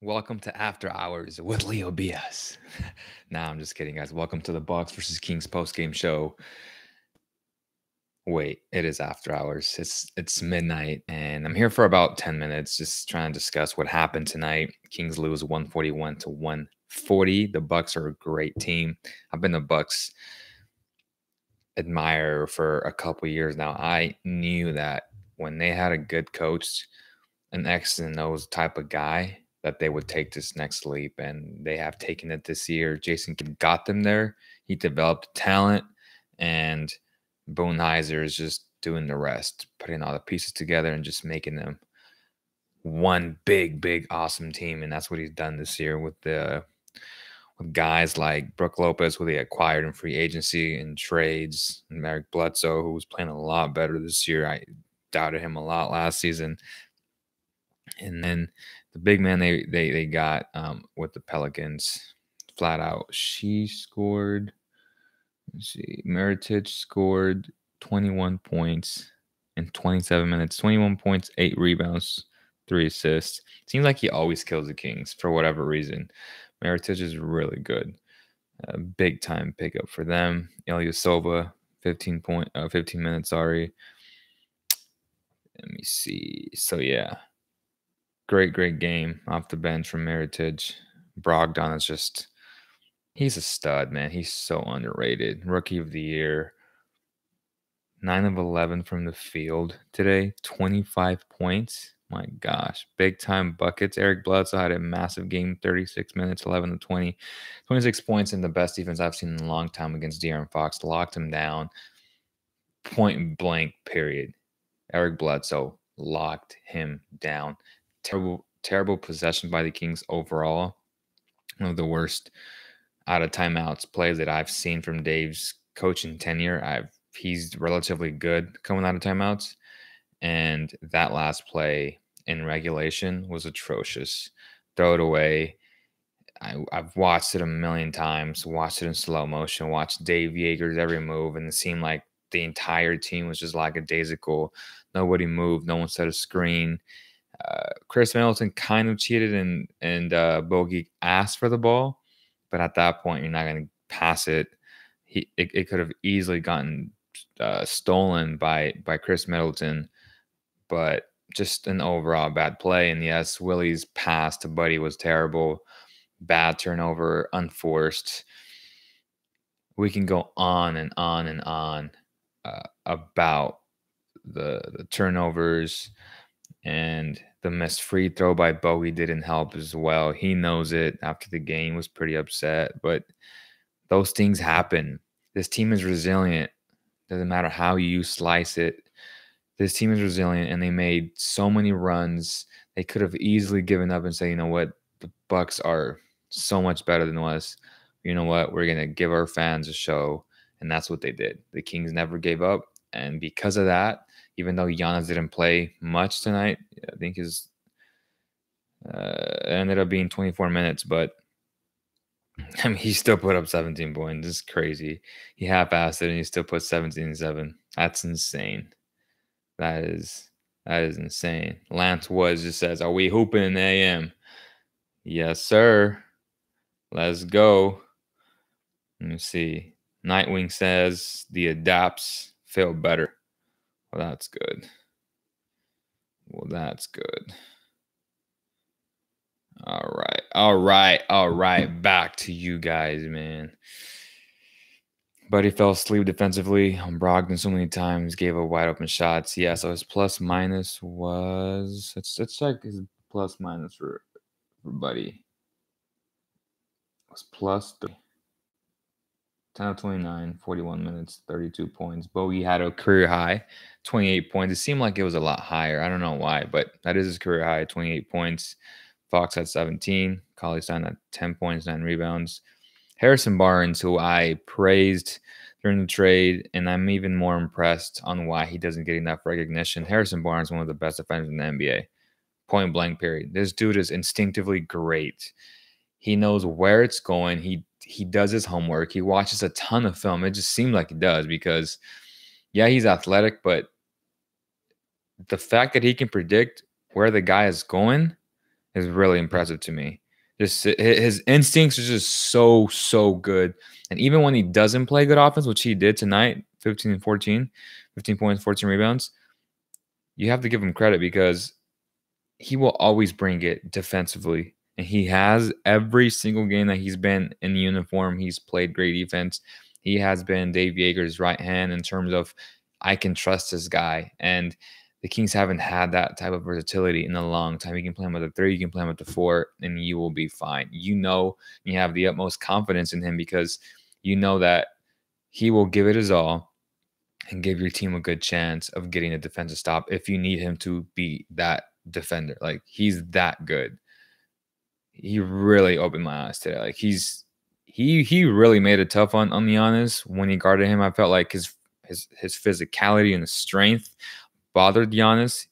Welcome to After Hours with Leo BS. Nah, I'm just kidding, guys. Welcome to the Bucks versus Kings post game show. Wait, it is after hours. It's midnight, and I'm here for about 10 minutes, just trying to discuss what happened tonight. Kings lose 141 to 140. The Bucks are a great team. I've been a Bucks admirer for a couple years now. I knew that when they had a good coach, an X and O's type of guy, that they would take this next leap, and they have taken it this year. Jason Kidd got them there. He developed talent, and Boonheiser is just doing the rest, putting all the pieces together and just making them one big, awesome team. And that's what he's done this year with guys like Brooke Lopez, who they acquired in free agency and trades, and Eric Bledsoe, who was playing a lot better this year. I doubted him a lot last season. And then the big man they got with the Pelicans, flat out, she scored. Let's see, Meritage scored 21 points in 27 minutes, 21 points, 8 rebounds, 3 assists. Seems like he always kills the Kings for whatever reason. Meritage is really good. Big time pickup for them. Ilyasova, 15 minutes, sorry. Let me see. So yeah. Great game off the bench from Meritage. Brogdon is just he's a stud, man. He's so underrated. Rookie of the year. 9 of 11 from the field today. 25 points. My gosh. Big time buckets. Eric Bledsoe had a massive game. 36 minutes, 11 to 20. 26 points in the best defense I've seen in a long time against De'Aaron Fox. Locked him down. Point blank, period. Eric Bledsoe locked him down. Terrible possession by the Kings overall. One of the worst out of timeouts plays that I've seen from Dave's coaching tenure. He's relatively good coming out of timeouts, and that last play in regulation was atrocious. Throw it away. I've watched it a million times, watched it in slow motion, watched Dave Yeager's every move, and it seemed like the entire team was just lackadaisical. Nobody moved. No one set a screen. Chris Middleton kind of cheated and Bogey asked for the ball, but at that point you're not going to pass it. It could have easily gotten stolen by Chris Middleton, but just an overall bad play. And yes, Willie's pass to Buddy was terrible. Bad turnover, unforced. We can go on and on and on about the turnovers. And the missed free throw by Bowie didn't help as well. He knows it after the game, was pretty upset. But those things happen. This team is resilient. Doesn't matter how you slice it. This team is resilient, and they made so many runs. They could have easily given up and said, you know what, the Bucks are so much better than us. You know what, we're going to give our fans a show. And that's what they did. The Kings never gave up. And because of that, even though Giannis didn't play much tonight, I think his ended up being 24 minutes, but I mean, he still put up 17 points. It's crazy. He half-assed it, and he still put 17-7. That's insane. That is insane. Lance Woods just says, "Are we hooping in the AM?" Yes, sir. Let's go. Let me see. Nightwing says the adapts feel better. Well, that's good. All right. Back to you guys, man. Buddy fell asleep defensively on Brogdon so many times, gave up wide open shots. Yeah, so his plus minus was let's check his plus minus for Buddy. It was plus 10 of 29, 41 minutes, 32 points. Bogey had a career high, 28 points. It seemed like it was a lot higher. I don't know why, but that is his career high, 28 points. Fox had 17. Cauley-Stein had 10 points, 9 rebounds. Harrison Barnes, who I praised during the trade, and I'm even more impressed on why he doesn't get enough recognition. Harrison Barnes, one of the best defenders in the NBA. Point blank, period. This dude is instinctively great. He knows where it's going. He does his homework. He watches a ton of film. It just seems like he does because, yeah, he's athletic, but the fact that he can predict where the guy is going is really impressive to me. Just his instincts are just so good. And even when he doesn't play good offense, which he did tonight, 15 and 14, 15 points, 14 rebounds, you have to give him credit because he will always bring it defensively. And he has every single game that he's been in uniform. He's played great defense. He has been Dave Yeager's right hand in terms of I can trust this guy. And the Kings haven't had that type of versatility in a long time. You can play him with a 3, you can play him with a 4, and you will be fine. You know, you have the utmost confidence in him because you know that he will give it his all and give your team a good chance of getting a defensive stop if you need him to be that defender. Like, he's that good. He really opened my eyes today. Like, he really made it tough on Giannis when he guarded him. I felt like his physicality and his strength bothered Giannis,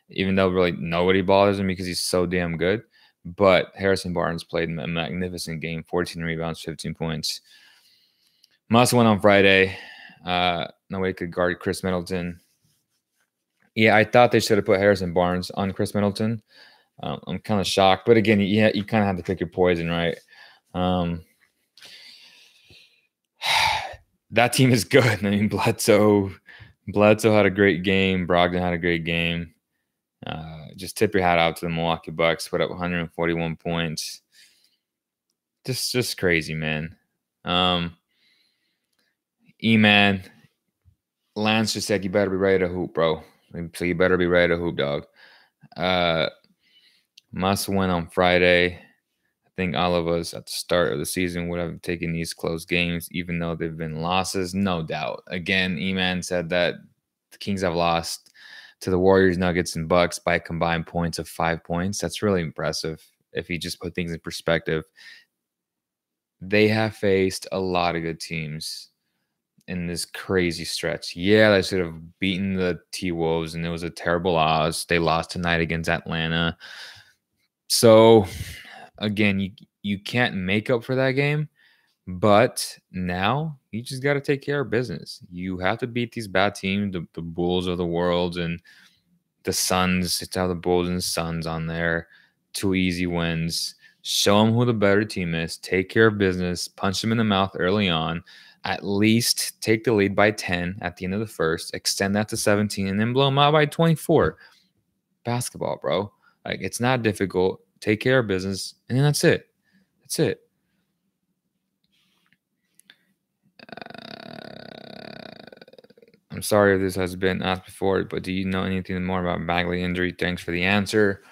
even though really nobody bothers him because he's so damn good. But Harrison Barnes played a magnificent game, 14 rebounds, 15 points. Must win on Friday. Nobody could guard Chris Middleton. Yeah, I thought they should have put Harrison Barnes on Chris Middleton. I'm kind of shocked. But again, you kind of have to pick your poison, right? That team is good. I mean, Bledsoe had a great game. Brogdon had a great game. Just tip your hat out to the Milwaukee Bucks. Put up 141 points. Just crazy, man. E-Man, Lance just said, you better be ready to hoop, bro. So you better be ready to hoop, dog. Must win on Friday. I think all of us at the start of the season would have taken these close games, even though they've been losses. No doubt. Again, E-Man said that the Kings have lost to the Warriors, Nuggets, and Bucks by combined points of 5 points. That's really impressive if you just put things in perspective. They have faced a lot of good teams in this crazy stretch. Yeah, they should have beaten the T-Wolves, and it was a terrible loss. They lost tonight against Atlanta. So, again, you can't make up for that game, but now you just got to take care of business. You have to beat these bad teams, the Bulls of the world, and the Suns. It's how the Bulls and Suns on there. 2 easy wins. Show them who the better team is. Take care of business. Punch them in the mouth early on. At least take the lead by 10 at the end of the first. Extend that to 17 and then blow them out by 24. Basketball, bro. Like, it's not difficult. Take care of business, and then that's it. That's it. I'm sorry if this has been asked before, but do you know anything more about Bagley injury? Thanks for the answer.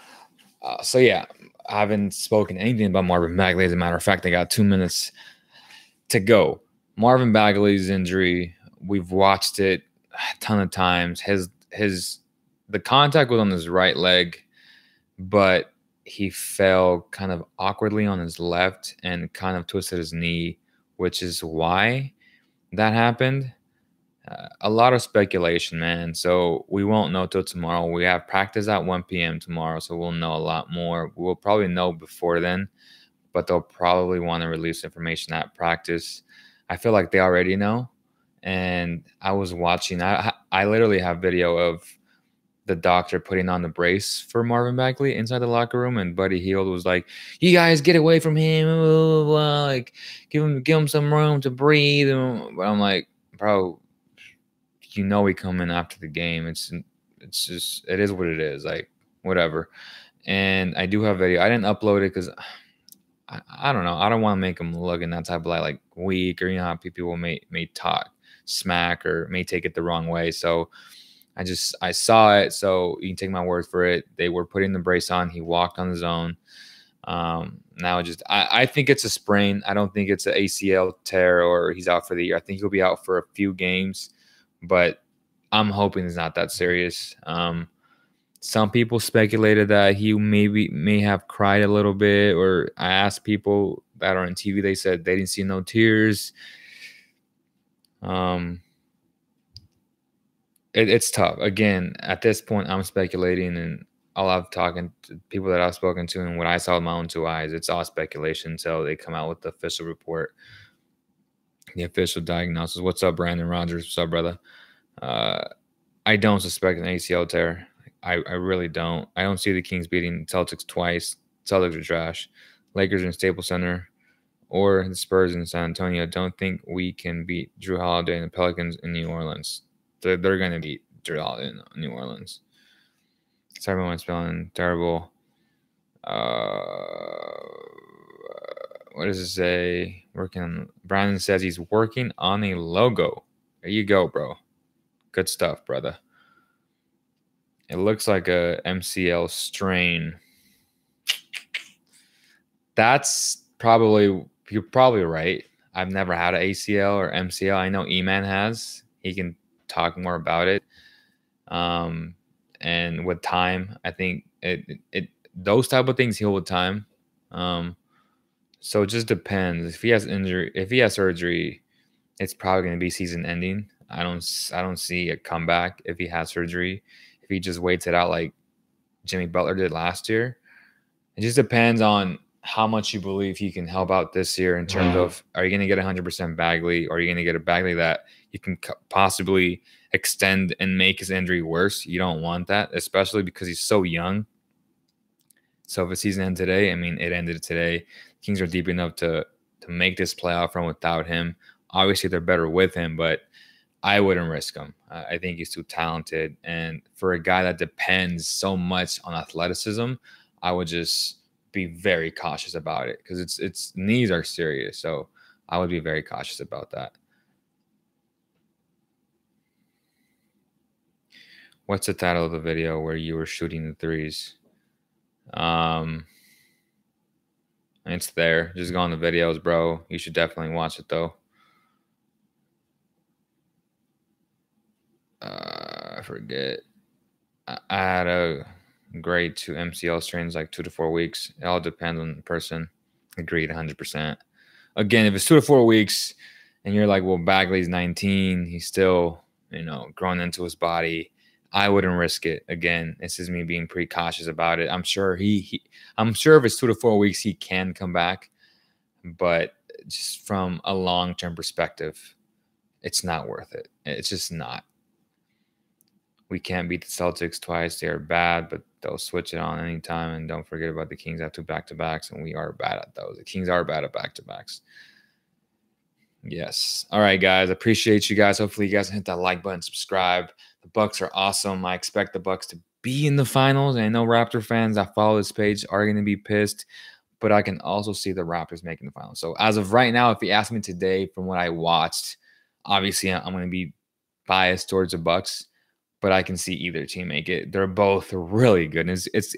So, yeah, I haven't spoken anything about Marvin Bagley. As a matter of fact, I got 2 minutes to go. Marvin Bagley's injury, we've watched it a ton of times. The contact was on his right leg, but he fell kind of awkwardly on his left and kind of twisted his knee, which is why that happened. A lot of speculation, man. So we won't know till tomorrow. We have practice at 1 p.m. tomorrow, so we'll know a lot more. We'll probably know before then, but they'll probably want to release information at practice. I feel like they already know. And I was watching. I literally have video of the doctor putting on the brace for Marvin Bagley inside the locker room, and Buddy Hield was like, "You guys get away from him, blah, blah, blah. Like give him some room to breathe." But I'm like, bro, you know we come in after the game. It's just it is what it is. Like, whatever. And I do have video. I didn't upload it because I don't know. I don't want to make him look in that type of like weak, or you know how people may talk smack or may take it the wrong way. So I saw it, so you can take my word for it. They were putting the brace on. He walked on his own. Now I think it's a sprain. I don't think it's an ACL tear or he's out for the year. I think he'll be out for a few games, but I'm hoping it's not that serious. Some people speculated that he may have cried a little bit, or I asked people that are on TV, they said they didn't see no tears. It's tough. Again, at this point, I'm speculating, and all I've talking to people that I've spoken to and what I saw with my own 2 eyes, it's all speculation until they come out with the official report, the official diagnosis. What's up, Brandon Rogers? What's up, brother? I don't suspect an ACL tear. I really don't. I don't see the Kings beating Celtics twice Celtics are trash. Lakers in Staples Center or the Spurs in San Antonio. Don't think we can beat Drew Holiday and the Pelicans in New Orleans. They're going to beat Drew Holiday in New Orleans. So everyone's feeling terrible. What does it say? Brandon says he's working on a logo. There you go, bro. Good stuff, brother. It looks like a MCL strain. That's probably, you're probably right. I've never had an ACL or MCL. I know E-Man has. He can talk more about it. And with time, I think those type of things heal with time. So it just depends. If he has surgery, it's probably going to be season ending. I don't see a comeback if he has surgery. If he just waits it out like Jimmy Butler did last year, it just depends on how much you believe he can help out this year in terms of, are you going to get 100% Bagley, or are you going to get a Bagley that you can possibly extend and make his injury worse? You don't want that, especially because he's so young. So if the season ends today, I mean, it ended today. Kings are deep enough to make this playoff run without him. Obviously, they're better with him, but I wouldn't risk him. I think he's too talented. And for a guy that depends so much on athleticism, I would just be very cautious about it, because its knees are serious. So I would be very cautious about that. What's the title of the video where you were shooting the threes? It's there. Just go on the videos, bro. You should definitely watch it though. I forget. I had a grade 2 MCL strains, like 2 to 4 weeks. It all depends on the person. Agreed, 100%. Again, if it's 2 to 4 weeks and you're like, well, Bagley's 19, he's still, growing into his body, I wouldn't risk it. Again, this is me being pretty cautious about it. I'm sure I'm sure if it's 2 to 4 weeks, he can come back. But just from a long-term perspective, it's not worth it. It's just not. We can't beat the Celtics twice. They are bad, but they'll switch it on anytime. And don't forget about the Kings have 2 back-to-backs, and we are bad at those. The Kings are bad at back-to-backs. Yes. All right, guys. Appreciate you guys. Hopefully you guys hit that like button, subscribe. The Bucks are awesome. I expect the Bucks to be in the finals. And I know Raptor fans that follow this page are going to be pissed, but I can also see the Raptors making the finals. So as of right now, if you ask me today from what I watched, obviously I'm going to be biased towards the Bucks, but I can see either team make it. They're both really good. And it's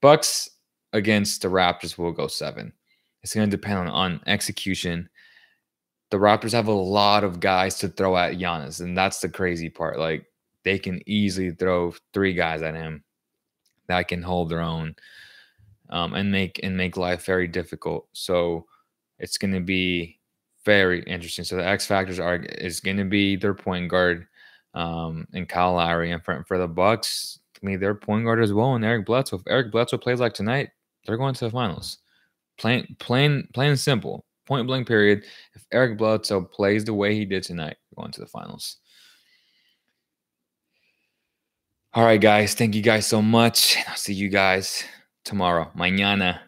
Bucks against the Raptors will go 7. It's going to depend on execution. The Raptors have a lot of guys to throw at Giannis, and that's the crazy part. Like, they can easily throw 3 guys at him that can hold their own, and make life very difficult. So it's going to be very interesting. So the X factors is going to be their point guard, and Kyle Lowry, and for the Bucks, to me, their point guard as well, and Eric Bledsoe. If Eric Bledsoe plays like tonight, they're going to the finals. Plain and simple. Point blank period. If Eric Bledsoe plays the way he did tonight, we're going to the finals. All right, guys. Thank you guys so much. I'll see you guys tomorrow. Mañana.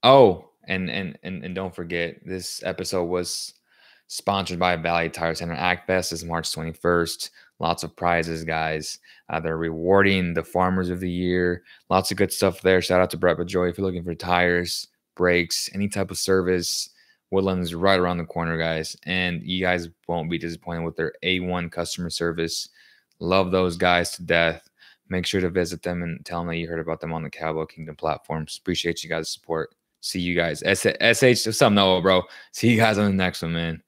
Oh, and don't forget, this episode was sponsored by Valley Tire Center. ActFest is March 21st. Lots of prizes, guys. They're rewarding the farmers of the year. Lots of good stuff there. Shout out to Brett Bajoy if you're looking for tires, brakes, any type of service. Woodland is right around the corner, guys. And you guys won't be disappointed with their A1 customer service. Love those guys to death. Make sure to visit them and tell them that you heard about them on the Cowboy Kingdom platforms. Appreciate you guys' support. See you guys. SH, something, no, bro. See you guys on the next one, man.